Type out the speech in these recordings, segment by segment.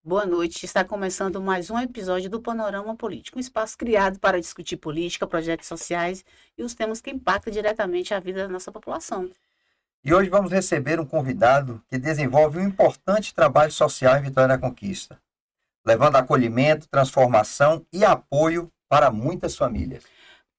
Boa noite. Está começando mais um episódio do Panorama Político, um espaço criado para discutir política, projetos sociais e os temas que impactam diretamente a vida da nossa população. E hoje vamos receber um convidado que desenvolve um importante trabalho social em Vitória da Conquista, levando acolhimento, transformação e apoio para muitas famílias.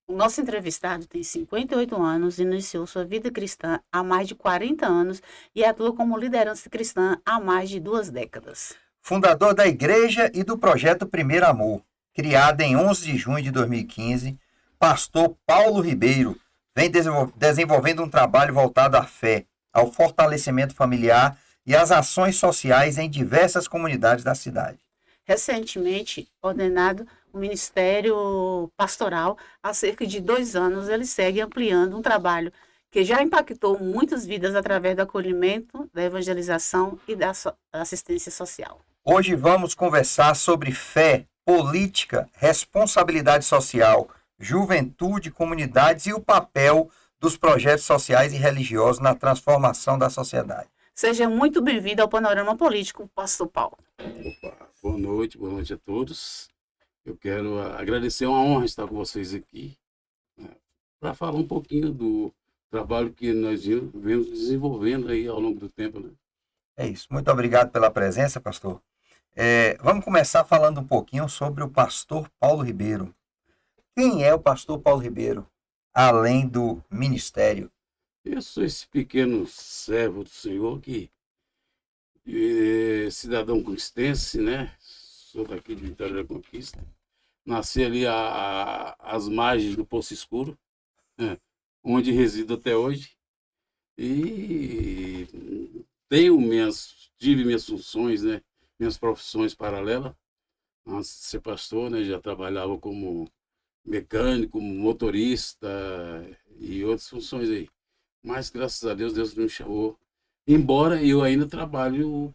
O nosso entrevistado tem 58 anos, iniciou sua vida cristã há mais de 40 anos e atua como liderança cristã há mais de 2 décadas. Fundador da igreja e do projeto Primeiro Amor, criado em 11 de junho de 2015, pastor Paulo Ribeiro vem desenvolvendo um trabalho voltado à fé, ao fortalecimento familiar e às ações sociais em diversas comunidades da cidade. Recentemente ordenado o Ministério Pastoral, há cerca de 2 anos, ele segue ampliando um trabalho que já impactou muitas vidas através do acolhimento, da evangelização e da assistência social. Hoje vamos conversar sobre fé, política, responsabilidade social, juventude, comunidades e o papel dos projetos sociais e religiosos na transformação da sociedade. Seja muito bem-vindo ao Panorama Político, Pastor Paulo. Opa, boa noite a todos. Eu quero agradecer, é uma honra estar com vocês aqui, né, para falar um pouquinho do trabalho que nós vemos desenvolvendo aí ao longo do tempo, né? É isso. Muito obrigado pela presença, pastor. Vamos começar falando um pouquinho sobre o pastor Paulo Ribeiro. Quem é o pastor Paulo Ribeiro, além do ministério? Eu sou esse pequeno servo do Senhor que cidadão conquistense, né? Sou daqui de Vitória da Conquista. Nasci ali às margens do Poço Escuro, né, onde resido até hoje. E tive minhas funções, né? Minhas profissões paralelas. Antes de ser pastor, né? Já trabalhava como mecânico, motorista e outras funções aí. Mas graças a Deus, Deus me chamou. Embora eu ainda trabalho,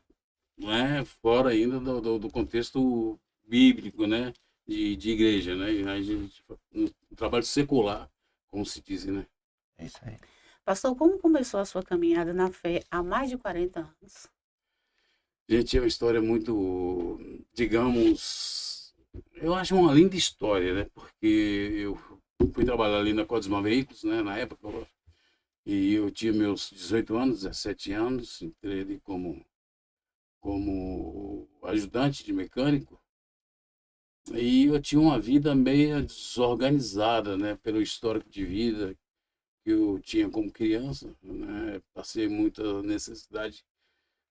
né, fora ainda do contexto bíblico, né, de igreja, né, a gente, um trabalho secular, como se diz, né. É isso aí. Pastor, como começou a sua caminhada na fé há mais de 40 anos? Gente, é uma história muito, digamos, eu acho uma linda história, né, porque eu fui trabalhar ali na Codesman Veículos, né, na época, e eu tinha meus 18 anos, 17 anos, entrei ali como ajudante de mecânico. E eu tinha uma vida meio desorganizada, né, pelo histórico de vida que eu tinha como criança, né, passei muita necessidade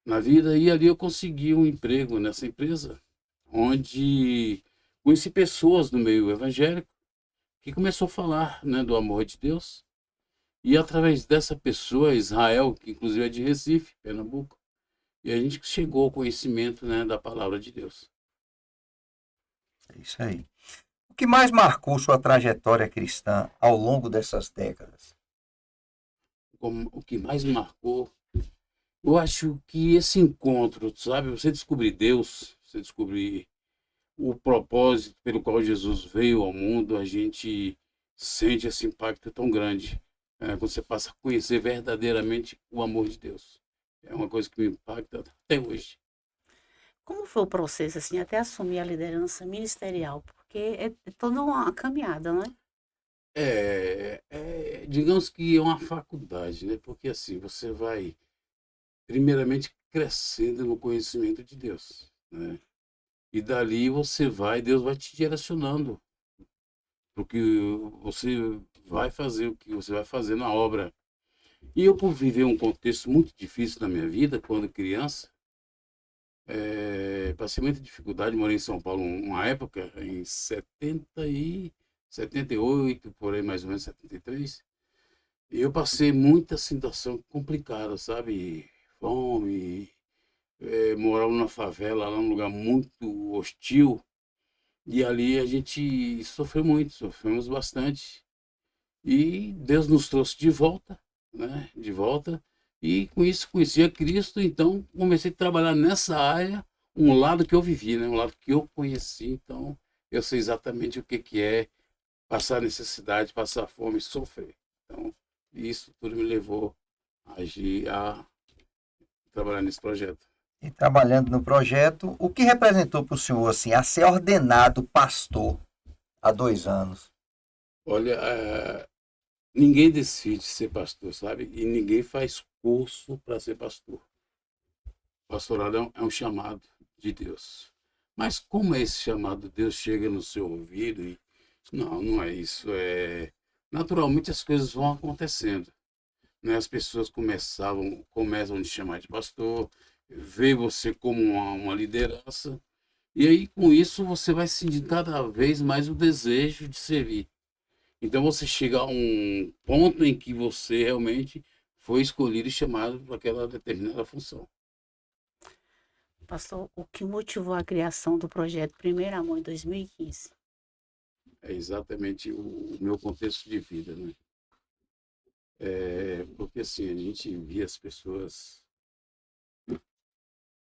na vida e ali eu consegui um emprego nessa empresa, onde conheci pessoas no meio evangélico que começou a falar, né, do amor de Deus. E através dessa pessoa, Israel, que inclusive é de Recife, Pernambuco, e a gente chegou ao conhecimento, né, da palavra de Deus. É isso aí. O que mais marcou sua trajetória cristã ao longo dessas décadas? Como, o que mais me marcou, eu acho que esse encontro, sabe, você descobrir Deus, você descobrir o propósito pelo qual Jesus veio ao mundo, a gente sente esse impacto tão grande, quando você passa a conhecer verdadeiramente o amor de Deus. É uma coisa que me impacta até hoje. Como foi o processo, assim, até assumir a liderança ministerial? Porque é toda uma caminhada, não é? Digamos que é uma faculdade, né? Porque assim, você vai primeiramente crescendo no conhecimento de Deus, né? E dali você vai, Deus vai te direcionando porque você vai fazer, o que você vai fazer na obra. E eu, por viver um contexto muito difícil na minha vida, quando criança, passei muita dificuldade, morei em São Paulo uma época, em 78 por aí mais ou menos, 73. E eu passei muita situação complicada, sabe? Fome, morava numa favela, lá num lugar muito hostil. E ali a gente sofreu muito, sofremos bastante. E Deus nos trouxe de volta, né? De volta. E com isso conheci a Cristo, então comecei a trabalhar nessa área, um lado que eu vivi, né? Um lado que eu conheci. Então eu sei exatamente o que que é passar necessidade, passar fome, sofrer. Então isso tudo me levou a agir, a trabalhar nesse projeto. E trabalhando no projeto, o que representou para o senhor assim, a ser ordenado pastor há 2 anos? Olha, ninguém decide ser pastor, sabe? E ninguém faz curso para ser pastor. Pastorado é um chamado de Deus. Mas como esse chamado de Deus chega no seu ouvido? Não, não é isso. Naturalmente as coisas vão acontecendo, né? As pessoas começam a te chamar de pastor, vê você como uma liderança, e aí com isso você vai sentir cada vez mais o desejo de servir. Então você chega a um ponto em que você realmente foi escolhido e chamado para aquela determinada função. Pastor, o que motivou a criação do projeto Primeiro Amor em 2015? É exatamente o meu contexto de vida, né? Porque assim, a gente via as pessoas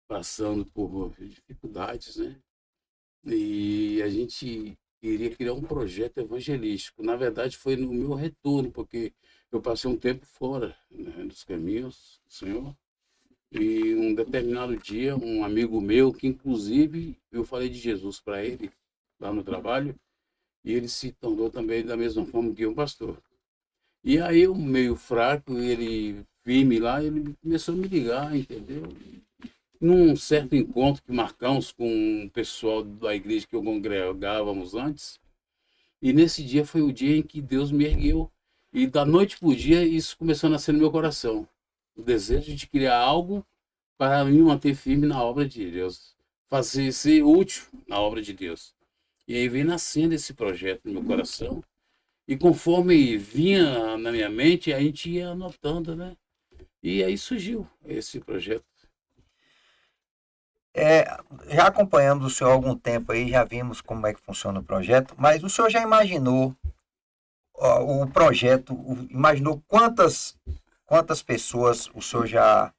passando por dificuldades, né? E a gente queria criar um projeto evangelístico. Na verdade, foi no meu retorno, porque eu passei um tempo fora, né, dos caminhos do Senhor. E um determinado dia, um amigo meu, que inclusive eu falei de Jesus para ele lá no trabalho, e ele se tornou também da mesma forma que um pastor. E aí eu meio fraco, ele firme lá, ele começou a me ligar, entendeu? Num certo encontro que marcamos com o pessoal da igreja que eu congregávamos antes, e nesse dia foi o dia em que Deus me ergueu. E da noite para o dia isso começou a nascer no meu coração. O desejo de criar algo para me manter firme na obra de Deus. Fazer ser útil na obra de Deus. E aí vem nascendo esse projeto no meu coração. E conforme vinha na minha mente, a gente ia anotando, né? E aí surgiu esse projeto. É, já acompanhamos o senhor há algum tempo aí, já vimos como é que funciona o projeto, mas o senhor já imaginou o projeto, imaginou quantas pessoas o senhor já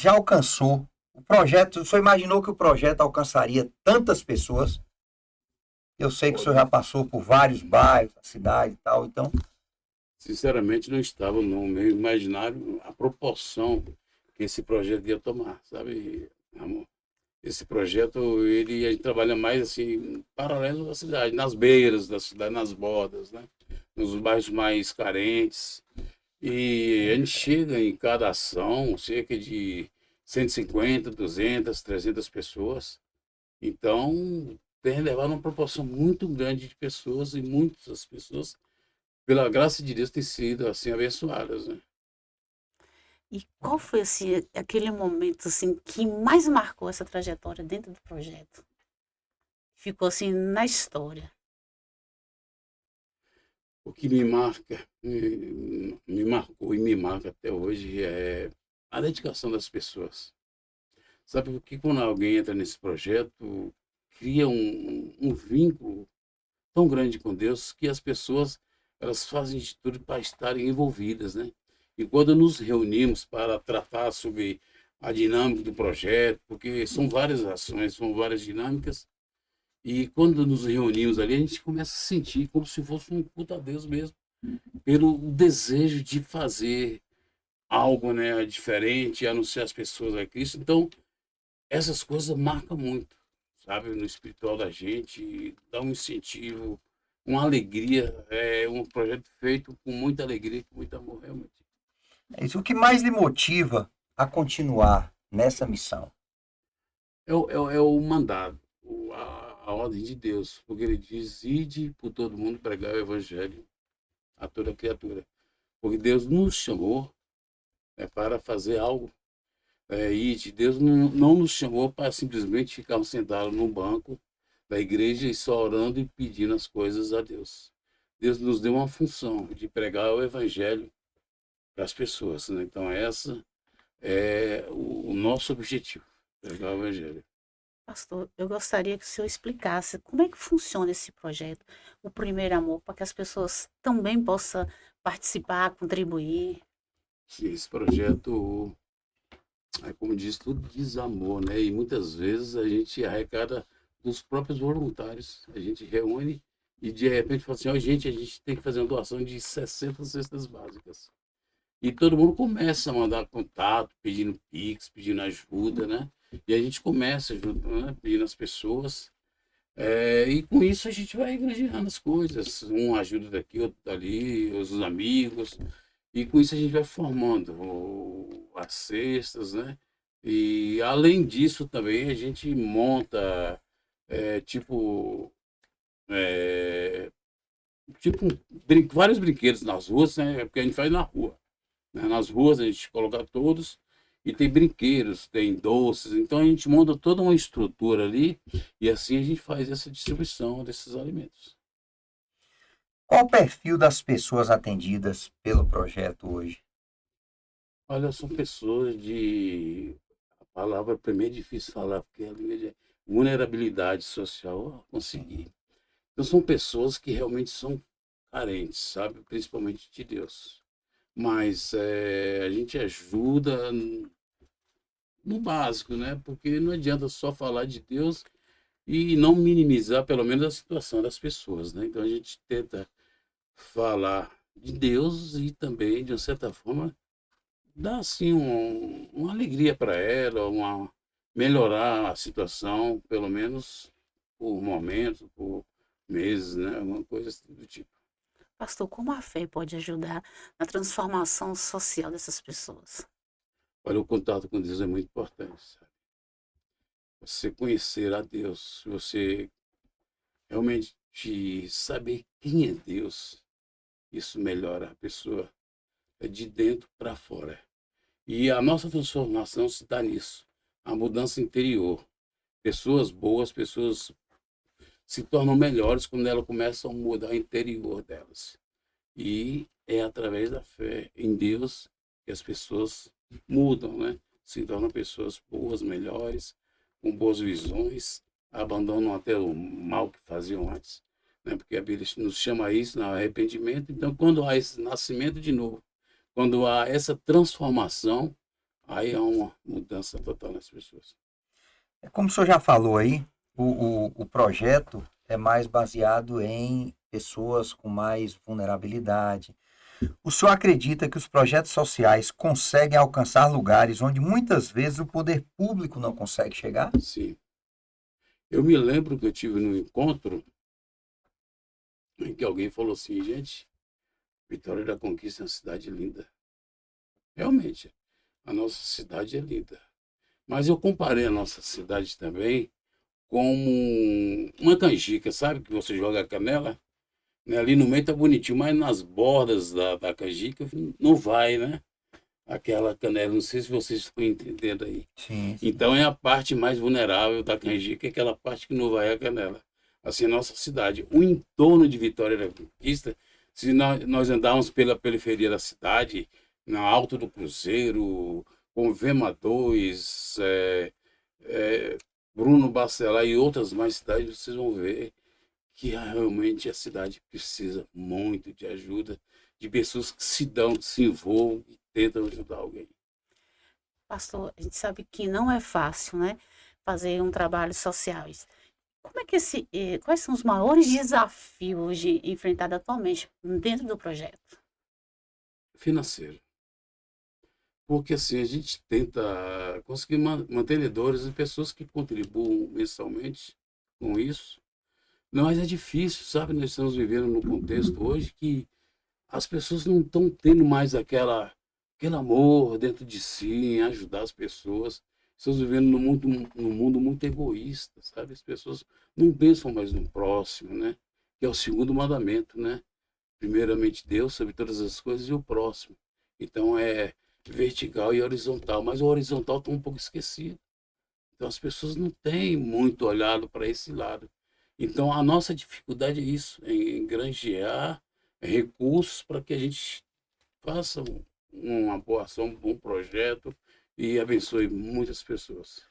alcançou? O projeto, o senhor imaginou que o projeto alcançaria tantas pessoas? Eu sei que o senhor já passou por vários bairros da cidade e tal, então Sinceramente, não estava no meu imaginário a proporção que esse projeto ia tomar, sabe, amor? Esse projeto, a gente trabalha mais assim, paralelo da cidade, nas beiras da cidade, nas bordas, né? Nos bairros mais carentes. E a gente chega em cada ação, cerca de 150, 200, 300 pessoas. Então, tem levado uma proporção muito grande de pessoas e muitas pessoas, pela graça de Deus, têm sido assim abençoadas, né? E qual foi assim, aquele momento assim, que mais marcou essa trajetória dentro do projeto? Ficou assim na história. O que me marca, me marcou e me marca até hoje é a dedicação das pessoas. Sabe, porque quando alguém entra nesse projeto, cria um vínculo tão grande com Deus que as pessoas elas fazem de tudo para estarem envolvidas, né? E quando nos reunimos para tratar sobre a dinâmica do projeto, porque são várias ações, são várias dinâmicas, e quando nos reunimos ali, a gente começa a sentir como se fosse um culto a Deus mesmo, pelo desejo de fazer algo, né, diferente, anunciar as pessoas a Cristo. Então, essas coisas marcam muito, sabe, no espiritual da gente, dá um incentivo, uma alegria, é um projeto feito com muita alegria, com muito amor, realmente. é isso. O que mais lhe motiva a continuar nessa missão? É o mandado, a ordem de Deus, porque ele diz, ide por todo mundo pregar o evangelho a toda criatura. Porque Deus nos chamou para fazer algo. Ide, Deus não nos chamou para simplesmente ficarmos sentados no banco da igreja e só orando e pedindo as coisas a Deus. Deus nos deu uma função de pregar o evangelho para as pessoas, né? Então, essa é o nosso objetivo, pregar o evangelho. Pastor, eu gostaria que o senhor explicasse como é que funciona esse projeto, o Primeiro Amor, para que as pessoas também possam participar, contribuir. Esse projeto, como diz, tudo diz amor, né? E muitas vezes a gente arrecada dos próprios voluntários. A gente reúne e de repente fala assim, ó, gente, a gente tem que fazer uma doação de 60 cestas básicas. E todo mundo começa a mandar contato, pedindo Pix, pedindo ajuda, né? E a gente começa ajudando, né? Pedindo as pessoas. E com isso a gente vai engrandeando as coisas. Um ajuda daqui, outro dali, os amigos. E com isso a gente vai formando as cestas, né? E além disso também a gente monta tipo, é, vários brinquedos nas ruas, né? Porque a gente faz na rua, né? Nas ruas a gente coloca todos e tem brinquedos, tem doces, então a gente monta toda uma estrutura ali e assim a gente faz essa distribuição desses alimentos. Qual o perfil das pessoas atendidas pelo projeto hoje? Olha, são pessoas de. A palavra primeiro é difícil falar, porque é a língua de vulnerabilidade social, eu consegui. Então, são pessoas que realmente são carentes, sabe? Principalmente de Deus. Mas a gente ajuda no básico, né? Porque não adianta só falar de Deus e não minimizar, pelo menos, a situação das pessoas, né? Então, a gente tenta falar de Deus e também, de uma certa forma, dá assim uma alegria para ela, melhorar a situação, pelo menos por momentos, por meses, né? Alguma coisa assim do tipo. Pastor, como a fé pode ajudar na transformação social dessas pessoas? Olha, o contato com Deus é muito importante, sabe? Você conhecer a Deus, você realmente saber quem é Deus, isso melhora a pessoa, é de dentro para fora. E a nossa transformação se dá nisso, a mudança interior. Pessoas boas, pessoas se tornam melhores quando elas começam a mudar o interior delas. E é através da fé em Deus que as pessoas mudam, né? Se tornam pessoas boas, melhores, com boas visões, abandonam até o mal que faziam antes, né? Porque a Bíblia nos chama a isso, no arrependimento. Então, quando há esse nascimento de novo, quando há essa transformação, aí há uma mudança total nas pessoas. Como o senhor já falou aí, o projeto é mais baseado em pessoas com mais vulnerabilidade. O senhor acredita que os projetos sociais conseguem alcançar lugares onde muitas vezes o poder público não consegue chegar? Sim. Eu me lembro que eu tive num encontro em que alguém falou assim, gente, Vitória da Conquista é uma cidade linda. Realmente, a nossa cidade é linda. Mas eu comparei a nossa cidade também como uma canjica, sabe? Que você joga a canela, né? Ali no meio tá bonitinho, mas nas bordas da canjica não vai, né? Aquela canela, não sei se vocês estão entendendo aí. Sim, sim. Então é a parte mais vulnerável da canjica, é aquela parte que não vai a canela. Assim, a nossa cidade, o entorno de Vitória da Conquista, se nós andarmos pela periferia da cidade, na Alto do Cruzeiro, com Vema 2, Bruno Bacelar e outras mais cidades, vocês vão ver que realmente a cidade precisa muito de ajuda, de pessoas que se dão, que se envolvam e tentam ajudar alguém. Pastor, a gente sabe que não é fácil, né, fazer um trabalho social. Como é que quais são os maiores desafios hoje enfrentados atualmente dentro do projeto? Financeiro. Porque assim, a gente tenta conseguir mantenedores e pessoas que contribuam mensalmente com isso. Mas é difícil, sabe? Nós estamos vivendo num contexto hoje que as pessoas não estão tendo mais aquele amor dentro de si, em ajudar as pessoas. Estamos vivendo num mundo muito egoísta, sabe? As pessoas não pensam mais no próximo, né? Que é o segundo mandamento, né? Primeiramente Deus sobre todas as coisas e o próximo. Então é vertical e horizontal, mas o horizontal está um pouco esquecido. Então as pessoas não têm muito olhado para esse lado. Então a nossa dificuldade é isso, em granjear recursos para que a gente faça uma boa ação, um bom projeto e abençoe muitas pessoas.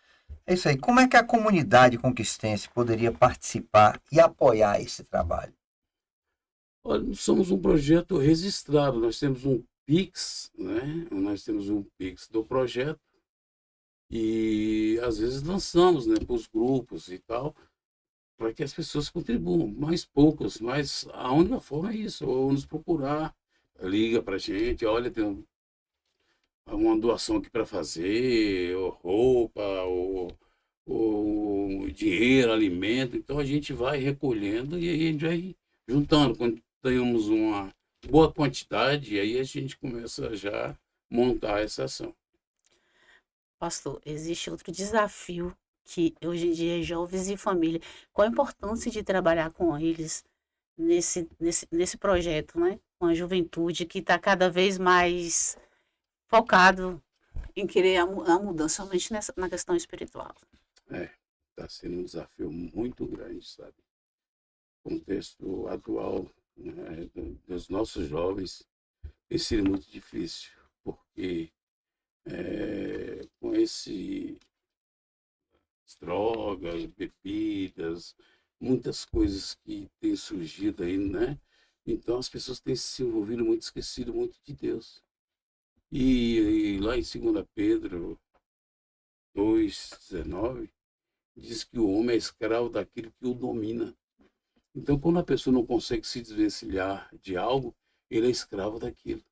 É isso aí. Como é que a comunidade conquistense poderia participar e apoiar esse trabalho? Olha, nós somos um projeto registrado, nós temos um Pix, né? Nós temos um Pix do projeto e às vezes lançamos, né, para os grupos e tal, para que as pessoas contribuam, mais poucos, mas a única forma é isso, ou nos procurar, liga para a gente, olha, uma doação aqui para fazer, ou roupa, ou dinheiro, alimento. Então a gente vai recolhendo e aí a gente vai juntando. Quando temos uma boa quantidade, aí a gente começa já a montar essa ação. Pastor, existe outro desafio que hoje em dia é jovens e família. Qual a importância de trabalhar com eles nesse projeto, né? Com a juventude que está cada vez mais focado em querer a mudança, somente na questão espiritual. Está sendo um desafio muito grande, sabe? O contexto atual, né, dos nossos jovens tem sido muito difícil, porque com esse drogas, bebidas, muitas coisas que têm surgido aí, né? Então as pessoas têm se envolvido muito, esquecido muito de Deus. E lá em 2 Pedro 2,19 diz que o homem é escravo daquilo que o domina. Então, quando a pessoa não consegue se desvencilhar de algo, ele é escravo daquilo.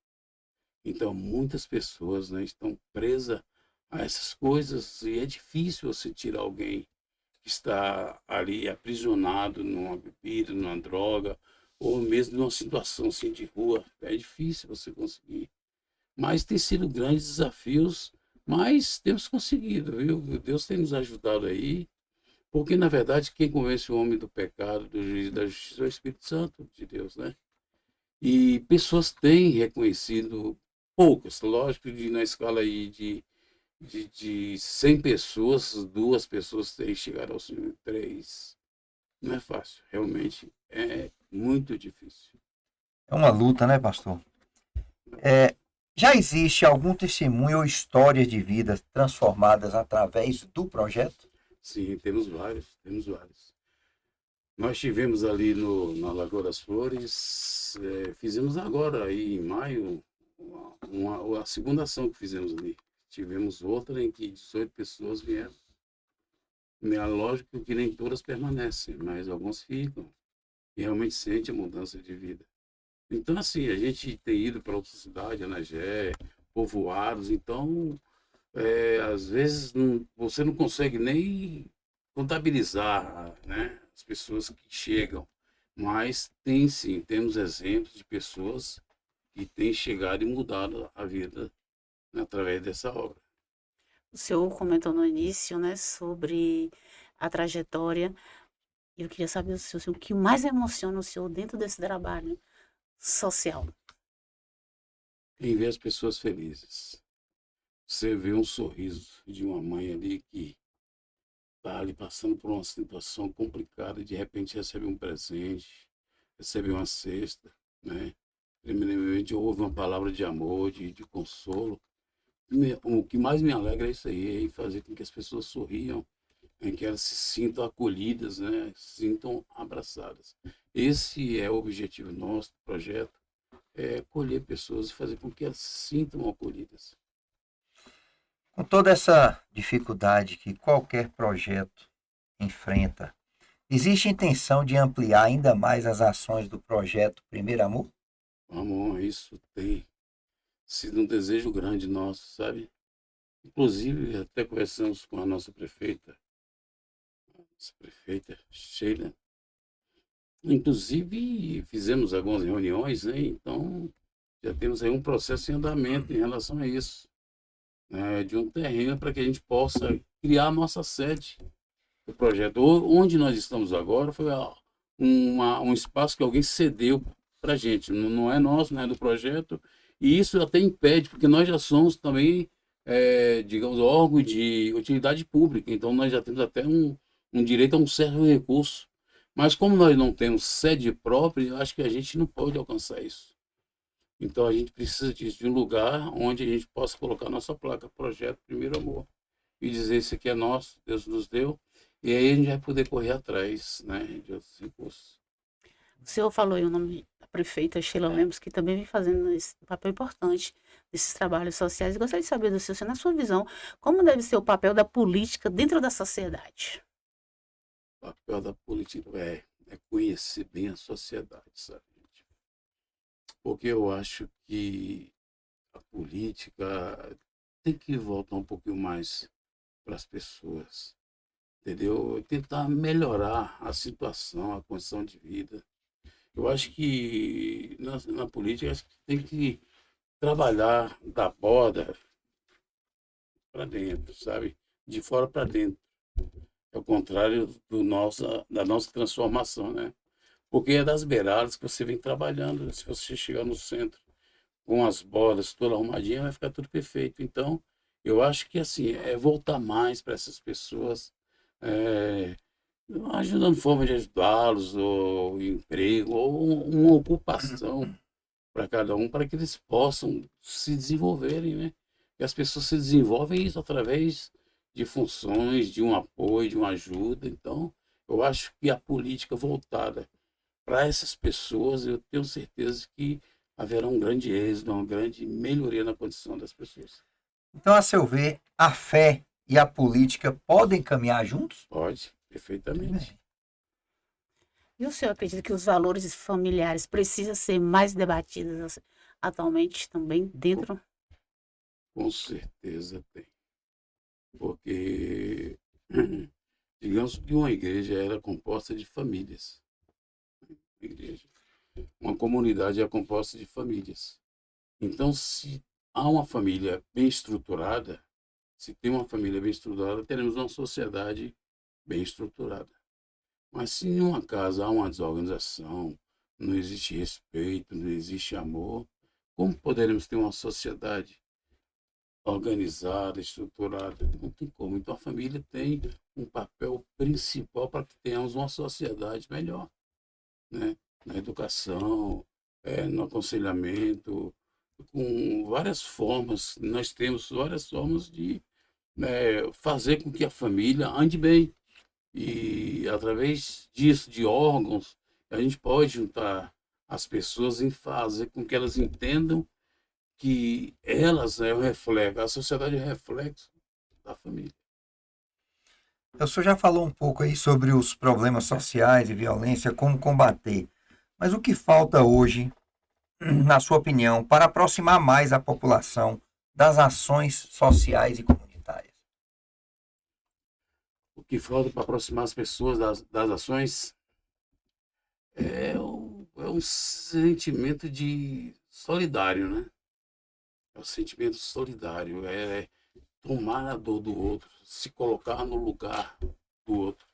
Então, muitas pessoas, né, estão presas a essas coisas e é difícil você tirar alguém que está ali aprisionado numa bebida, numa droga, ou mesmo numa situação assim de rua. É difícil você conseguir. Mas tem sido grandes desafios, mas temos conseguido, viu? Deus tem nos ajudado aí, porque na verdade quem convence o homem do pecado, do juízo e da justiça é o Espírito Santo de Deus, né? E pessoas têm reconhecido, poucas, lógico, na escala aí de 100 pessoas, 2 pessoas têm chegado ao Senhor, 3. Não é fácil, realmente é muito difícil. É uma luta, né, pastor? Já existe algum testemunho ou histórias de vidas transformadas através do projeto? Sim, temos vários, temos vários. Nós tivemos ali na Lagoa das Flores, fizemos agora, aí em maio, a segunda ação que fizemos ali. Tivemos outra em que 18 pessoas vieram. É lógico que nem todas permanecem, mas alguns ficam e realmente sentem a mudança de vida. Então, assim, a gente tem ido para outra cidade, Anagé, povoados, então, às vezes, você não consegue nem contabilizar, né, as pessoas que chegam, mas tem sim, temos exemplos de pessoas que têm chegado e mudado a vida, né, através dessa obra. O senhor comentou no início, né, sobre a trajetória. Eu queria saber do senhor, assim, o que mais emociona o senhor dentro desse trabalho social. Em ver as pessoas felizes, você vê um sorriso de uma mãe ali que está ali passando por uma situação complicada e de repente recebe um presente, recebe uma cesta, né? Primeiramente ouve uma palavra de amor, de consolo. O que mais me alegra é isso aí, é fazer com que as pessoas sorriam, em que elas se sintam acolhidas, né? Se sintam abraçadas. Esse é o objetivo nosso do projeto, é acolher pessoas e fazer com que elas se sintam acolhidas. Com toda essa dificuldade que qualquer projeto enfrenta, existe intenção de ampliar ainda mais as ações do projeto Primeiro Amor? Amor, isso tem sido um desejo grande nosso, sabe? Inclusive, até conversamos com a nossa prefeita Sheila. Inclusive, fizemos algumas reuniões, né? Então, já temos aí um processo em andamento em relação a isso, né? De um terreno para que a gente possa criar a nossa sede do projeto. Onde nós estamos agora foi um espaço que alguém cedeu para a gente. Não é nosso, não é do projeto. E isso até impede, porque nós já somos também, digamos, órgão de utilidade pública. Então, nós já temos até um direito a um certo recurso. Mas como nós não temos sede própria, eu acho que a gente não pode alcançar isso. Então, a gente precisa disso, de um lugar onde a gente possa colocar nossa placa, Projeto Primeiro Amor, e dizer: isso aqui é nosso, Deus nos deu, e aí a gente vai poder correr atrás, né, de outros recursos. O senhor falou aí o nome da prefeita Sheila Lemos, que também vem fazendo esse papel importante nesses trabalhos sociais. Eu gostaria de saber do senhor, na sua visão, como deve ser o papel da política dentro da sociedade? O papel da política é conhecer bem a sociedade, sabe, gente? Porque eu acho que a política tem que voltar um pouquinho mais para as pessoas, entendeu? Tentar melhorar a situação, a condição de vida. Eu acho que na política acho que tem que trabalhar da borda para dentro, sabe? De fora para dentro. É o contrário da nossa transformação, né? Porque é das beiradas que você vem trabalhando. Se você chegar no centro com as bordas todas arrumadinhas, vai ficar tudo perfeito. Então, eu acho que assim, é voltar mais para essas pessoas, é, ajudando forma de ajudá-los, ou emprego, ou uma ocupação para cada um, para que eles possam se desenvolverem, né? E as pessoas se desenvolvem isso através de funções, de um apoio, de uma ajuda. Então, eu acho que a política voltada para essas pessoas, eu tenho certeza que haverá um grande êxito, uma grande melhoria na condição das pessoas. Então, a seu ver, a fé e a política podem caminhar juntos? Pode, perfeitamente. E o senhor acredita que os valores familiares precisam ser mais debatidos atualmente também dentro? Com certeza tem. Porque, digamos que uma igreja era composta de famílias. Igreja. Uma comunidade é composta de famílias. Então, se há uma família bem estruturada, se tem uma família bem estruturada, teremos uma sociedade bem estruturada. Mas se em uma casa há uma desorganização, não existe respeito, não existe amor, como poderemos ter uma sociedade organizada, estruturada? Não tem como. Então a família tem um papel principal para que tenhamos uma sociedade melhor, né? Na educação, no aconselhamento, com várias formas. Nós temos várias formas de fazer com que a família ande bem. E através disso, de órgãos, a gente pode juntar as pessoas em fazer com que elas entendam que elas é o reflexo, a sociedade é o reflexo da família. O senhor já falou um pouco aí sobre os problemas sociais e violência, como combater. Mas o que falta hoje, na sua opinião, para aproximar mais a população das ações sociais e comunitárias? O que falta para aproximar as pessoas das ações é um sentimento de solidário, né? É o sentimento solidário, é tomar a dor do outro, se colocar no lugar do outro,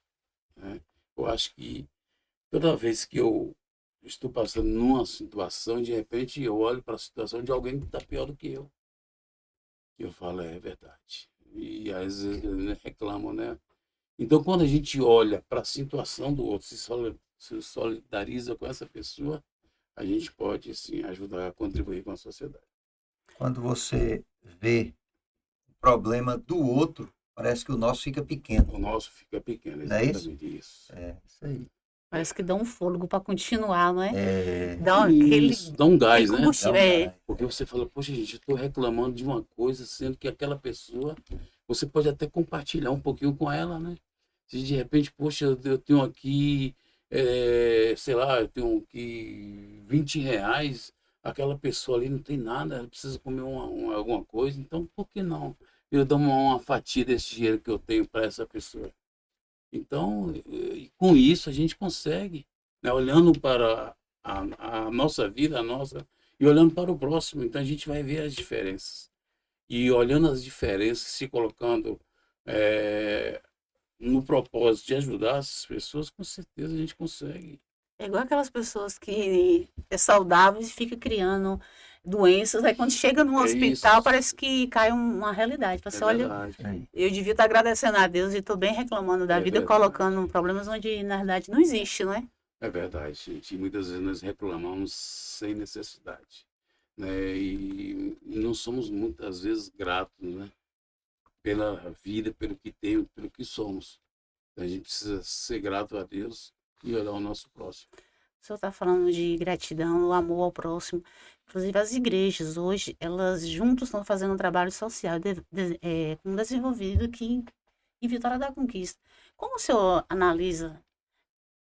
né? Eu acho que toda vez que eu estou passando numa situação, de repente eu olho para a situação de alguém que está pior do que eu. E eu falo, é verdade. E às vezes eles reclamam, né? Então, quando a gente olha para a situação do outro, se solidariza com essa pessoa, a gente pode, sim, ajudar a contribuir com a sociedade. Quando você vê o problema do outro, parece que o nosso fica pequeno. O nosso fica pequeno, Não é exatamente isso. É, isso aí. Parece que dá um fôlego para continuar, não é? É, Dá aquele, Isso, dá um gás, aquele né? combustível. Dá um É, gás. Porque você fala, poxa, gente, eu estou reclamando de uma coisa, sendo que aquela pessoa, você pode até compartilhar um pouquinho com ela, né? Se de repente, poxa, eu tenho aqui, sei lá, eu tenho aqui R$ 20, aquela pessoa ali não tem nada, ela precisa comer alguma coisa, então por que não? Eu dou uma fatia desse dinheiro que eu tenho para essa pessoa. Então, com isso a gente consegue, né? Olhando para a nossa vida, e olhando para o próximo, então a gente vai ver as diferenças. E olhando as diferenças, se colocando no propósito de ajudar essas pessoas, com certeza a gente consegue. é igual aquelas pessoas que é saudável e fica criando doenças, aí quando chega no É hospital isso. parece que cai uma realidade. É Você olha, verdade. aí. eu devia estar agradecendo a Deus e estou bem reclamando da É vida, verdade. colocando problemas onde na verdade não existe, não é? É verdade, gente. E muitas vezes nós reclamamos sem necessidade, né? E não somos muitas vezes gratos, né? Pela vida, pelo que temos, pelo que somos. A gente precisa ser grato a Deus e olhar o nosso próximo. O senhor está falando de gratidão, o amor ao próximo. Inclusive, as igrejas hoje, elas juntas estão fazendo um trabalho social com desenvolvido aqui em Vitória da Conquista. Como o senhor analisa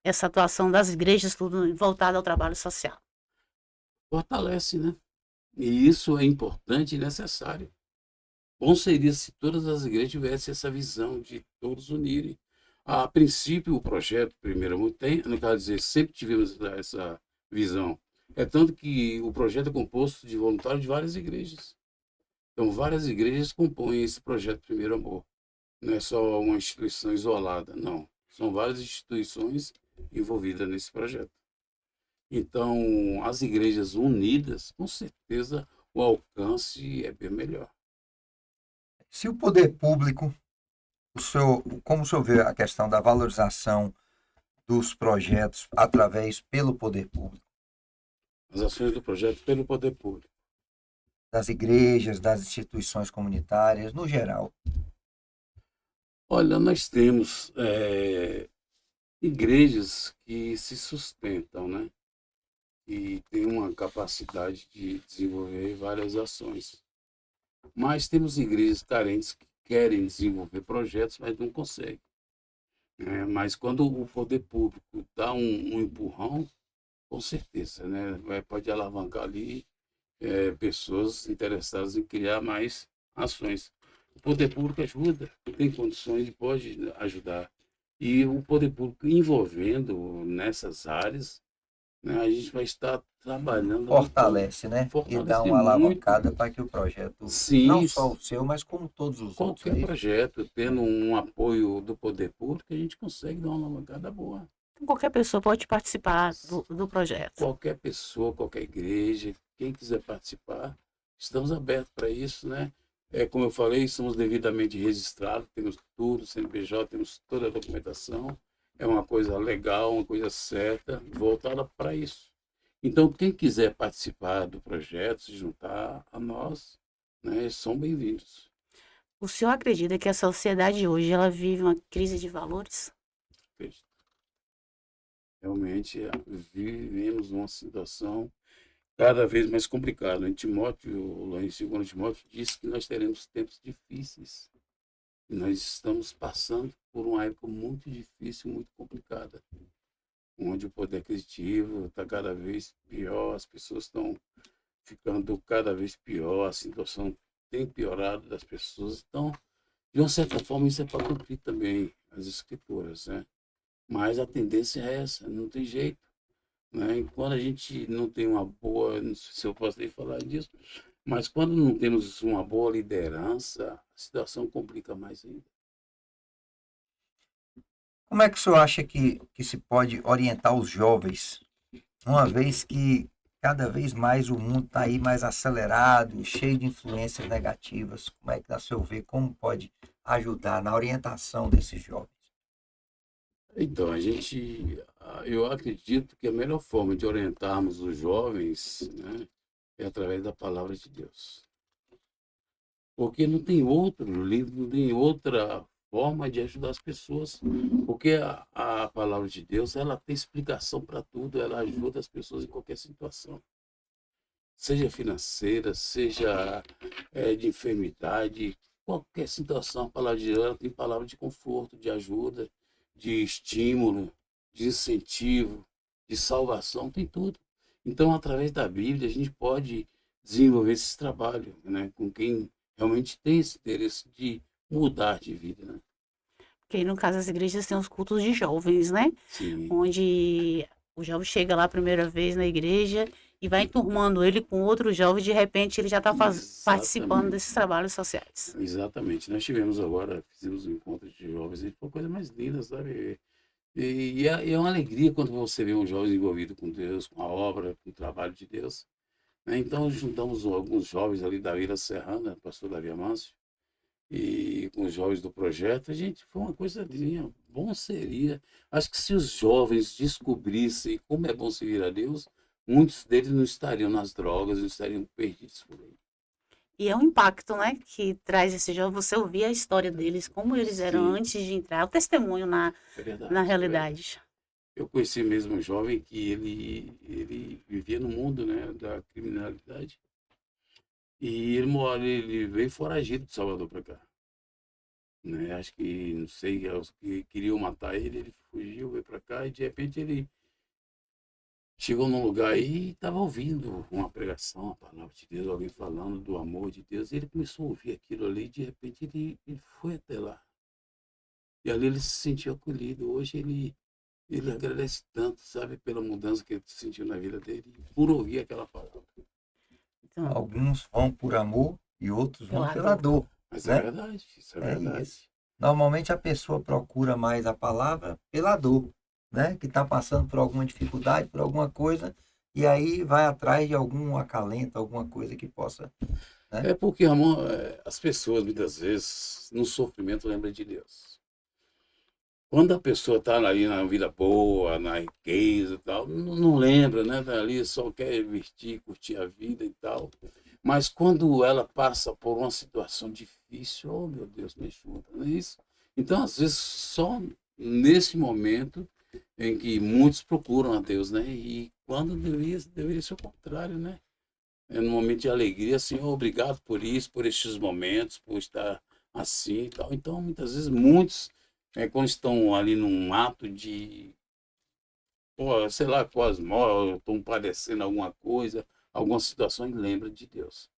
essa atuação das igrejas, tudo voltado ao trabalho social? Fortalece, né? E isso é importante e necessário. Bom seria se todas as igrejas tivessem essa visão de todos unirem. A princípio, o projeto Primeiro Amor tem, não quero dizer, sempre tivemos essa visão. É tanto que o projeto é composto de voluntários de várias igrejas. Então, várias igrejas compõem esse projeto Primeiro Amor. Não é só uma instituição isolada, não. São várias instituições envolvidas nesse projeto. Então, as igrejas unidas, com certeza, o alcance é bem melhor. Se o poder público, como o senhor vê a questão da valorização dos projetos através pelo poder público, As ações do projeto pelo poder público. das igrejas, das instituições comunitárias, no geral? Olha, nós temos igrejas que se sustentam, né? E têm uma capacidade de desenvolver várias ações. Mas temos igrejas carentes que querem desenvolver projetos, mas não conseguem. Mas quando o poder público dá um empurrão, com certeza, né? Pode alavancar ali pessoas interessadas em criar mais ações. O poder público ajuda, tem condições e pode ajudar. E o poder público envolvendo nessas áreas, né, a gente vai estar trabalhando no todo. Fortalece, né? E dá Fortalece uma muito. alavancada para que o projeto, não Sim, só o seu, mas como todos os outros qualquer aí, projeto, tendo um apoio do poder público, a gente consegue dar uma alavancada boa. Então, qualquer pessoa pode participar do projeto. Qualquer pessoa, qualquer igreja, quem quiser participar, estamos abertos para isso, né? Como eu falei, somos devidamente registrados, temos tudo, CNPJ, temos toda a documentação. É uma coisa legal, uma coisa certa, voltada para isso. Então, quem quiser participar do projeto, se juntar a nós, né, são bem-vindos. O senhor acredita que a sociedade hoje ela vive uma crise de valores? Realmente, vivemos uma situação cada vez mais complicada. Em Timóteo, lá em 2 Timóteo, diz que nós teremos tempos difíceis. E nós estamos passando por uma época muito difícil, muito complicada, onde o poder aquisitivo está cada vez pior, as pessoas estão ficando cada vez pior, a situação tem piorado das pessoas. Então, de uma certa forma, isso é para cumprir também as escrituras, né? Mas a tendência é essa, não tem jeito, né? E quando a gente não tem uma boa, não sei se eu posso nem falar disso, mas quando não temos uma boa liderança, a situação complica mais ainda. como é que o senhor acha que se pode orientar os jovens, uma vez que cada vez mais o mundo está aí mais acelerado, cheio de influências negativas? Como é que, a seu ver, como pode ajudar na orientação desses jovens? Então, eu acredito que a melhor forma de orientarmos os jovens, né, é através da palavra de Deus. Porque não tem outro livro, não tem outra forma de ajudar as pessoas. Porque a palavra de Deus, ela tem explicação para tudo, ela ajuda as pessoas em qualquer situação. Seja financeira, seja de enfermidade, qualquer situação, a palavra de Deus ela tem palavra de conforto, de ajuda, de estímulo, de incentivo, de salvação, tem tudo. Então, através da Bíblia, a gente pode desenvolver esse trabalho, né, com quem realmente tem esse interesse de mudar de vida, né? Porque aí, no caso, as igrejas têm os cultos de jovens, né? Sim, Onde o jovem chega lá a primeira vez na igreja e vai enturmando ele com outro jovem, de repente ele já está participando exatamente. desses trabalhos sociais. Exatamente. Nós tivemos agora, fizemos um encontro de jovens, e foi a coisa mais linda, sabe? E é uma alegria quando você vê um jovem envolvido com Deus, com a obra, com o trabalho de Deus, né? Então, juntamos alguns jovens ali da Vila Serrana, pastor Davi Amâncio, e com os jovens do projeto, a gente, foi uma coisa linda, bom seria. Acho que se os jovens descobrissem como é bom servir a Deus, muitos deles não estariam nas drogas, não estariam perdidos por aí. E é um impacto, né, que traz esse jovem, você ouvir a história deles, como eles eram Sim, antes de entrar, o testemunho é na verdade, é verdade. realidade. Eu conheci mesmo um jovem que ele vivia no mundo, né, da criminalidade. E ele veio foragido de Salvador para cá, né? Acho que, não sei, os que queriam matar ele, ele fugiu, veio para cá e de repente ele chegou num lugar aí e estava ouvindo uma pregação, a palavra de Deus, alguém falando do amor de Deus, e ele começou a ouvir aquilo ali, e de repente ele foi até lá. E ali ele se sentiu acolhido. Hoje ele agradece tanto, sabe, pela mudança que ele sentiu na vida dele, por ouvir aquela palavra. Então, Alguns vão por amor e outros vão pela pela dor. dor, Mas é né? verdade, isso é É verdade. isso. Normalmente a pessoa procura mais a palavra pela dor, né? Que está passando por alguma dificuldade, por alguma coisa, e aí vai atrás de algum acalento, alguma coisa que possa, né? É porque, amor, as pessoas muitas vezes, no sofrimento, lembram de Deus. Quando a pessoa está ali na vida boa, na riqueza e tal, não lembra, né? Tá ali só quer vestir, curtir a vida e tal. Mas quando ela passa por uma situação difícil, oh meu Deus, me ajuda, não é isso? Então, às vezes, só nesse momento em que muitos procuram a Deus, né? E quando deveria ser o contrário, né? É no momento de alegria, Senhor, obrigado por isso, por estes momentos, por estar assim e tal. Então, muitas vezes, muitos, quando estão ali num ato de, pô, sei lá, quase morrem, estão padecendo alguma coisa, algumas situações, lembram de Deus.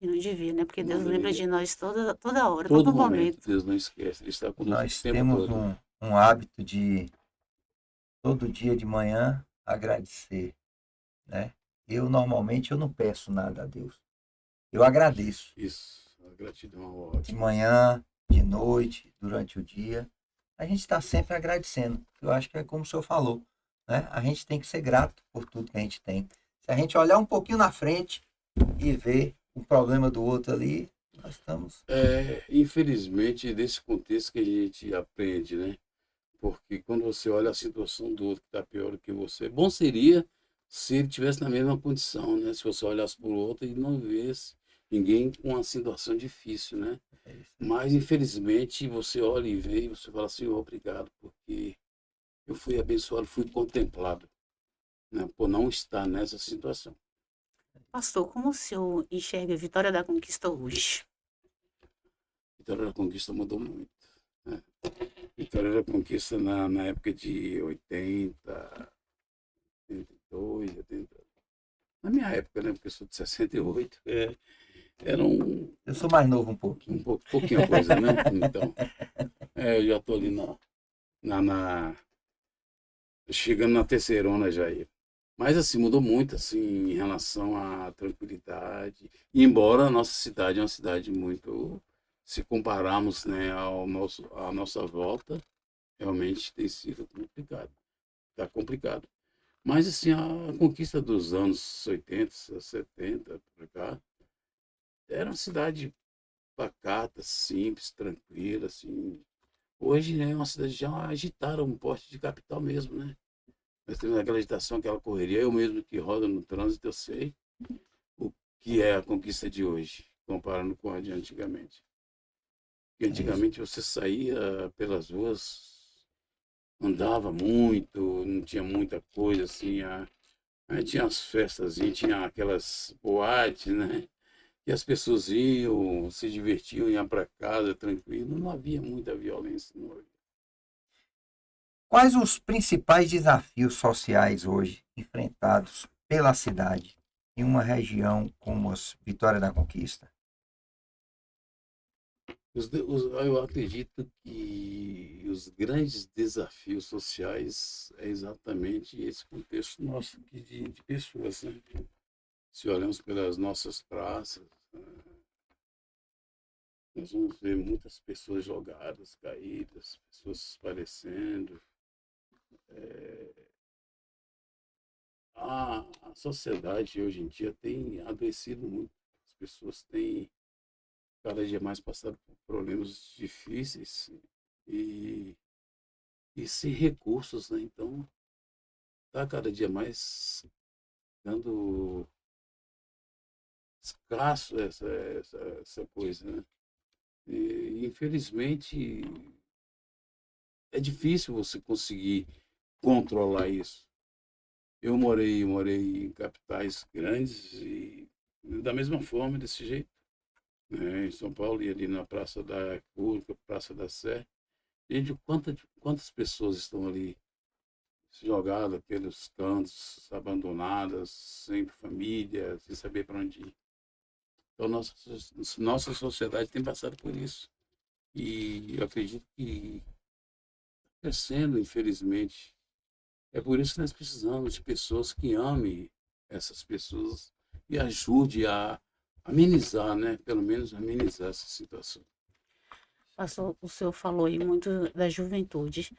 E não devia, né? Porque Não Deus lembra deveria. de nós toda hora, Todo todo momento, momento. Deus não esquece, Ele está conosco o Nós tempo temos todo. um hábito de todo dia de manhã agradecer, né? Eu não peço nada a Deus. Eu agradeço. Isso, a gratidão é De ótima. manhã, de noite, durante o dia. A gente está sempre agradecendo. Eu acho que é como o senhor falou, né? A gente tem que ser grato por tudo que a gente tem. Se a gente olhar um pouquinho na frente e ver o problema do outro ali, nós estamos. Infelizmente, desse contexto que a gente aprende, né? Porque quando você olha a situação do outro que está pior do que você, bom seria se ele tivesse na mesma condição, né? Se você olhasse para o outro e não visse ninguém com uma situação difícil, né? É isso aí. Mas, infelizmente, você olha e vê e você fala, Senhor, obrigado, porque eu fui abençoado, fui contemplado, né? Por não estar nessa situação. Pastor, como o senhor enxerga a Vitória da Conquista hoje? Vitória da Conquista mudou muito, né? Vitória da Conquista na época de 80, 82, 80. Na minha época, né? Porque eu sou de 68, era Eu sou mais novo um um pouquinho. pouquinho coisa, né? Então, eu já estou ali na, na- chegando na terceirona já aí. Mas assim, mudou muito assim em relação à tranquilidade. E embora a nossa cidade é uma cidade muito, se compararmos, né, à nossa volta, realmente tem sido complicado. Está complicado. Mas assim, a conquista dos anos 80, 70, por cá, era uma cidade pacata, simples, tranquila, assim. Hoje, né, é uma cidade já agitada, um porte de capital mesmo, né? Nós temos aquela agitação, aquela correria. Eu mesmo que rodo no trânsito, eu sei o que é a conquista de hoje, comparando com a de antigamente. Porque É isso. antigamente você saía pelas ruas, andava muito, não tinha muita coisa assim. Aí tinha as festas, tinha aquelas boates, né? E as pessoas iam, se divertiam, iam para casa tranquilo. Não havia muita violência. Não havia. Quais os principais desafios sociais hoje enfrentados pela cidade em uma região como as Vitória da Conquista? Eu acredito que os grandes desafios sociais é exatamente esse contexto nosso aqui de pessoas, né? Se olhamos pelas nossas praças, nós vamos ver muitas pessoas jogadas, caídas, pessoas parecendo. A sociedade hoje em dia tem adoecido muito. As pessoas têm cada dia mais passado por problemas difíceis e, e sem recursos, né? Então, está cada dia mais dando escasso essa coisa, né? E, infelizmente, é difícil você conseguir controlar isso. Eu morei em capitais grandes e da mesma forma, desse jeito, né? Em São Paulo, e ali na Praça da República, Praça da Sé. Gente, quantas pessoas estão ali jogada pelos cantos, abandonadas, sem família, sem saber para onde ir. Então, nossa sociedade tem passado por isso. E eu acredito que crescendo, infelizmente. É por isso que nós precisamos de pessoas que amem essas pessoas e ajude a amenizar, né? Pelo menos amenizar essa situação. Pastor, o senhor falou aí muito da juventude,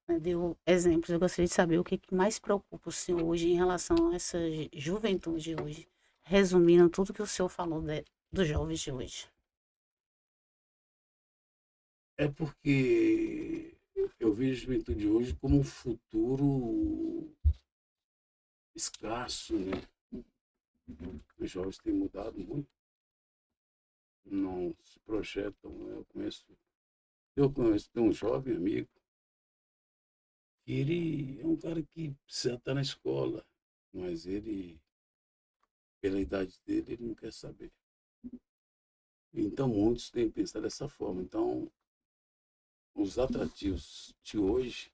né, deu exemplos. Eu gostaria de saber o que que mais preocupa o senhor hoje em relação a essa juventude hoje, resumindo tudo que o senhor falou dos jovens de hoje. É porque eu vejo a juventude hoje como um futuro escasso, né? Os jovens têm mudado muito, não se projetam. Né? Eu conheço, tem um jovem amigo, que ele é um cara que precisa estar na escola, mas ele, pela idade dele, ele não quer saber. Então, muitos têm pensado dessa forma. Então, os atrativos de hoje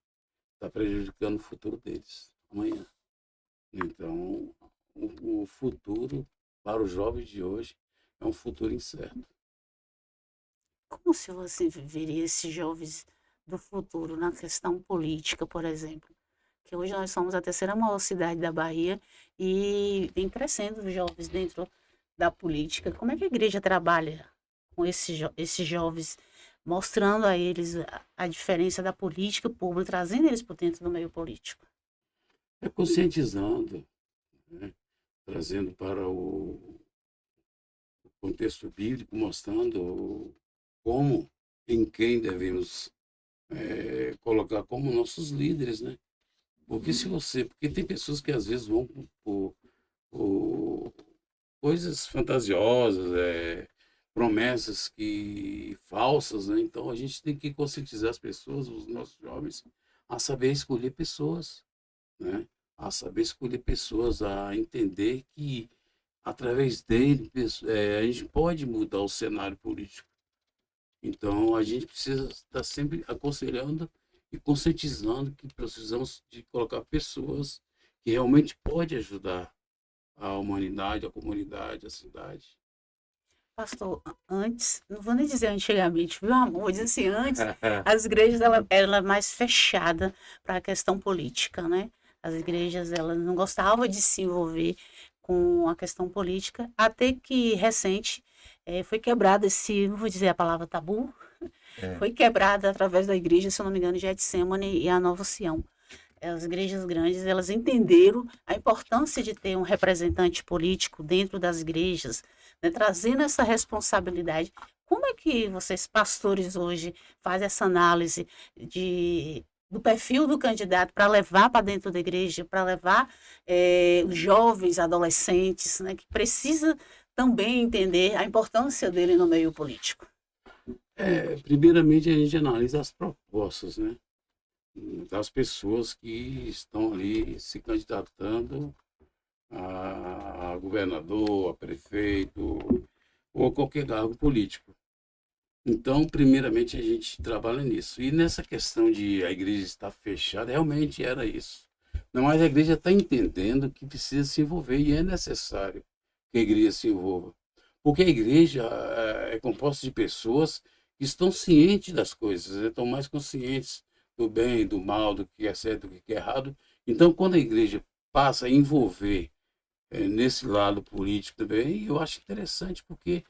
estão prejudicando o futuro deles amanhã. Então, o futuro para os jovens de hoje é um futuro incerto. Como o senhor assim, veria esses jovens do futuro na questão política, por exemplo? Que hoje nós somos a terceira maior cidade da Bahia e vem crescendo os jovens dentro da política. Como é que a igreja trabalha com esses jovens, mostrando a eles a diferença da política pública, trazendo eles para dentro do meio político? É conscientizando, né? Trazendo para o contexto bíblico, mostrando como, em quem devemos colocar como nossos líderes, né? Porque tem pessoas que às vezes vão por coisas fantasiosas, promessas que falsas, né? Então a gente tem que conscientizar as pessoas, os nossos jovens, a saber escolher pessoas, né? A saber escolher pessoas, a entender que através dele a gente pode mudar o cenário político. Então a gente precisa estar sempre aconselhando e conscientizando que precisamos de colocar pessoas que realmente podem ajudar a humanidade, a comunidade, a cidade. Pastor, antes, não vou nem dizer antigamente, viu, amor? Vou dizer assim, antes, as igrejas ela era mais fechada para a questão política, né? As igrejas elas não gostavam de se envolver com a questão política, até que recente foi quebrado esse, não vou dizer a palavra tabu, É. foi quebrada através da igreja, se eu não me engano, Getsemane e a Nova Sião. As igrejas grandes, elas entenderam a importância de ter um representante político dentro das igrejas, né, trazendo essa responsabilidade. Como é que vocês, pastores, hoje, fazem essa análise do perfil do candidato para levar para dentro da igreja, para levar os jovens, adolescentes, né, que precisa também entender a importância dele no meio político? Primeiramente, a gente analisa as propostas, né? Das pessoas que estão ali se candidatando a governador, a prefeito ou qualquer cargo político. Então, primeiramente, a gente trabalha nisso. E nessa questão de a igreja estar fechada, realmente era isso. Não, mas a igreja está entendendo que precisa se envolver e é necessário que a igreja se envolva. Porque a igreja é composta de pessoas que estão cientes das coisas, né? Estão mais conscientes do bem, do mal, do que é certo, do que é errado. Então, quando a igreja passa a envolver nesse lado político também, eu acho interessante, porque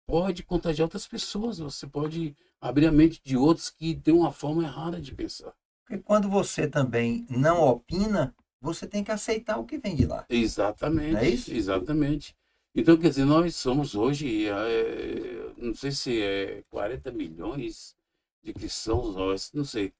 pode contagiar outras pessoas, você pode abrir a mente de outros que têm uma forma errada de pensar. Porque quando você também não opina, você tem que aceitar o que vem de lá. Exatamente, Não é isso? exatamente. Então, quer dizer, nós somos hoje, não sei se é 40 milhões de cristãos, não sei,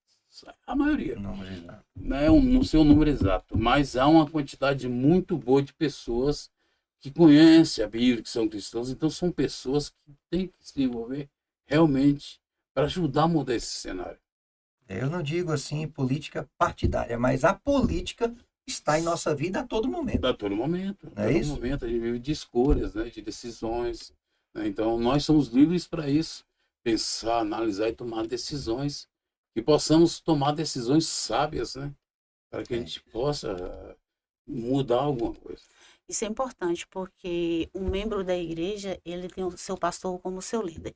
a maioria. Não, exato. Não sei o número exato, mas há uma quantidade muito boa de pessoas que conhecem a Bíblia, que são cristãos. Então, são pessoas que têm que se envolver realmente para ajudar a mudar esse cenário. Eu não digo assim política partidária, mas a política está em nossa vida a todo momento. A todo momento. Não A é todo isso? momento a gente vive de escolhas, né, de decisões, né? Então, nós somos livres para isso. Pensar, analisar e tomar decisões. Que possamos tomar decisões sábias, né? para que a gente possa mudar alguma coisa. Isso é importante, porque um membro da igreja, ele tem o seu pastor como seu líder.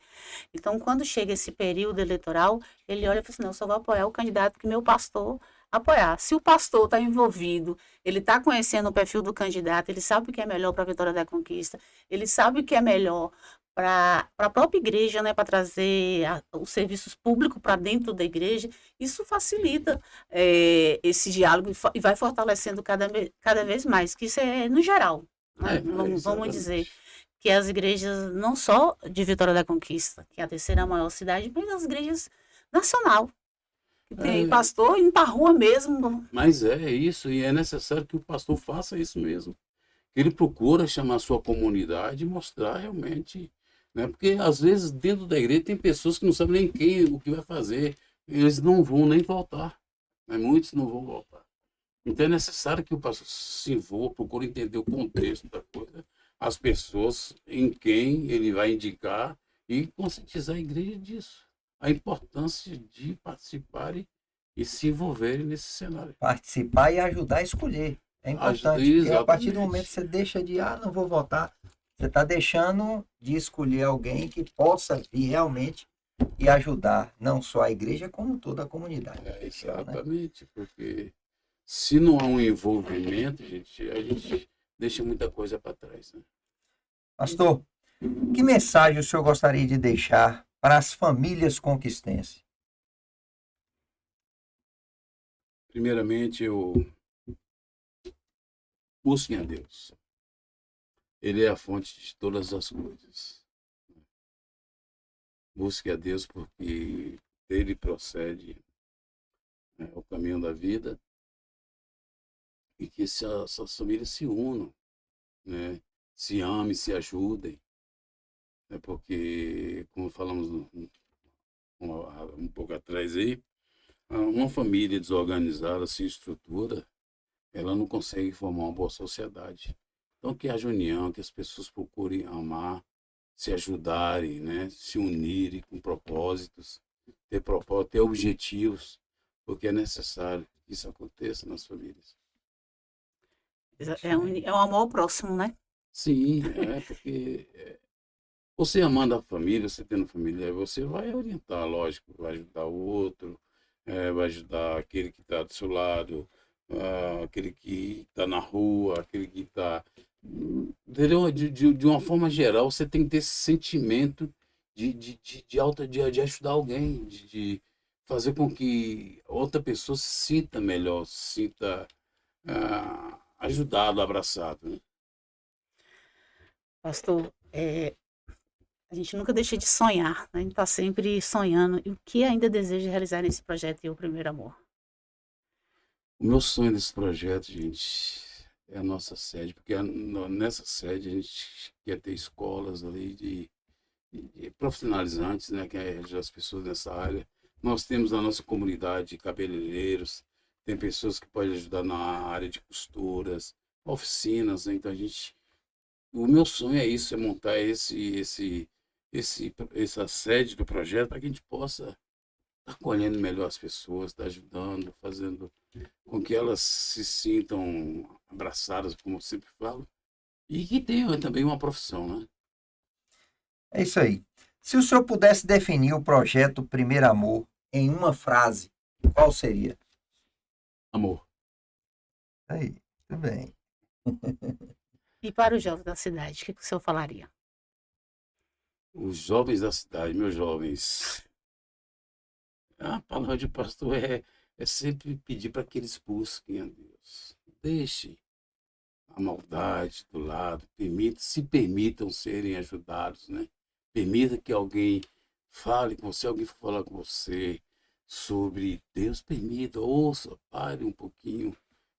Então, quando chega esse período eleitoral, ele olha e fala assim, não, eu só vou apoiar o candidato que meu pastor apoiar. Se o pastor está envolvido, ele está conhecendo o perfil do candidato, ele sabe o que é melhor para a Vitória da Conquista, ele sabe o que é melhor para a própria igreja, né, para trazer os serviços públicos para dentro da igreja, isso facilita esse diálogo e vai fortalecendo cada vez mais, que isso é no geral, né? Vamos dizer Exatamente. que as igrejas, não só de Vitória da Conquista, que é a terceira maior cidade, mas as igrejas nacional, que tem É, pastor indo para a rua mesmo. mas é isso, e é necessário que o pastor faça isso mesmo. Que ele procura chamar a sua comunidade e mostrar realmente, né? Porque às vezes dentro da igreja tem pessoas que não sabem nem o que vai fazer, eles não vão nem voltar, né? Muitos não vão voltar. Então é necessário que o pastor se envolva, procure entender o contexto da coisa, as pessoas em quem ele vai indicar e conscientizar a igreja disso. A importância de participarem e se envolverem nesse cenário. Participar e ajudar a escolher. É importante, porque a partir do momento que Exatamente. você deixa de, não vou votar, você está deixando de escolher alguém que possa vir realmente e ajudar não só a igreja, como toda a comunidade. É, Show, né? exatamente, porque se não há um envolvimento, a gente deixa muita coisa para trás, né? Pastor, que mensagem o senhor gostaria de deixar para as famílias conquistenses? Primeiramente, eu busquem a Deus. Ele é a fonte de todas as coisas. Busque a Deus porque dele procede, né, o caminho da vida e que essas famílias se unam, né? Se amem, se ajudem, né? Porque, como falamos um pouco atrás aí, uma família desorganizada, sem estrutura, ela não consegue formar uma boa sociedade. Então, que haja união, que as pessoas procurem amar, se ajudarem, né? Se unirem com propósitos, ter objetivos, porque é necessário que isso aconteça nas famílias. Isso É aí. é o amor ao próximo, né? Sim, porque você amando a família, você tendo família, você vai orientar, lógico, vai ajudar o outro, vai ajudar aquele que está do seu lado, aquele que está na rua, aquele que está. Entendeu? De uma forma geral, você tem que ter esse sentimento de ajudar alguém, de fazer com que outra pessoa se sinta melhor, se sinta ajudado, abraçado, né? Pastor, a gente nunca deixa de sonhar, né? A gente está sempre sonhando. E o que ainda deseja realizar nesse projeto e o primeiro amor? O meu sonho desse projeto, gente, é a nossa sede, porque nessa sede a gente quer ter escolas ali de profissionalizantes, né, que é as pessoas nessa área. Nós temos na nossa comunidade cabeleireiros, tem pessoas que podem ajudar na área de costuras, oficinas, né? Então o meu sonho é isso, é montar essa sede do projeto para que a gente possa estar acolhendo melhor as pessoas, estar ajudando, fazendo com que elas se sintam abraçadas, como eu sempre falo, e que tenham também uma profissão, né? É isso aí. Se o senhor pudesse definir o projeto Primeiro Amor em uma frase, qual seria? Amor. Aí, tudo bem. E para os jovens da cidade, o que o senhor falaria? Os jovens da cidade, meus jovens, a palavra de pastor é sempre pedir para que eles busquem a Deus. Deixe a maldade do lado, se permitam serem ajudados, né? Permita que alguém fale com você, alguém for falar com você sobre Deus, permita, ouça, pare um pouquinho,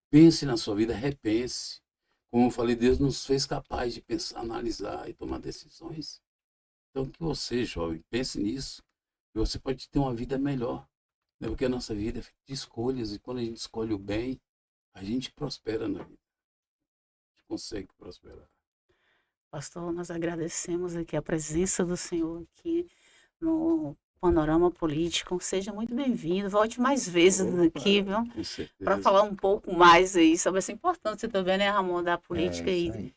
pense na sua vida, repense. Como eu falei, Deus nos fez capazes de pensar, analisar e tomar decisões. Então que você, jovem, pense nisso, que você pode ter uma vida melhor, né? Porque a nossa vida é feita de escolhas e quando a gente escolhe o bem, a gente prospera na vida, a gente consegue prosperar. Pastor, nós agradecemos aqui a presença do Senhor aqui no Panorama Político. Seja muito bem-vindo. Volte mais vezes aqui, viu? Com certeza. Para falar um pouco mais aí sobre essa importância também, né, Ramon, da política Isso aí. aí.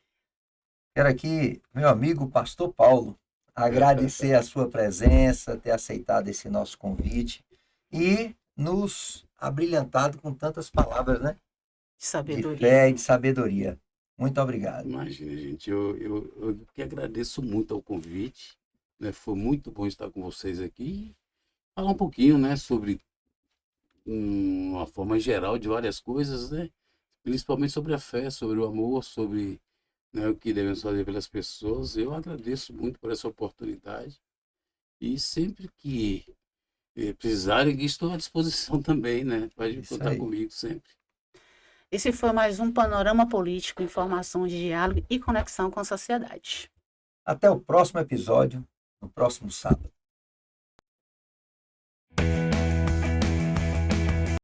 Quero aqui, meu amigo Pastor Paulo, agradecer a sua presença, ter aceitado esse nosso convite e nos abrilhantado com tantas palavras, né? De De sabedoria. fé e de sabedoria. Muito obrigado. Imagina, gente, eu que agradeço muito ao convite, né? Foi muito bom estar com vocês aqui. Falar um pouquinho, né, sobre uma forma geral de várias coisas, né? Principalmente sobre a fé, sobre o amor, sobre, né, o que devemos fazer pelas pessoas. Eu agradeço muito por essa oportunidade e sempre que precisarem, estou à disposição também, né? Pode Isso contar aí. comigo sempre. Esse foi mais um Panorama Político, informação de diálogo e conexão com a sociedade. Até o próximo episódio, no próximo sábado.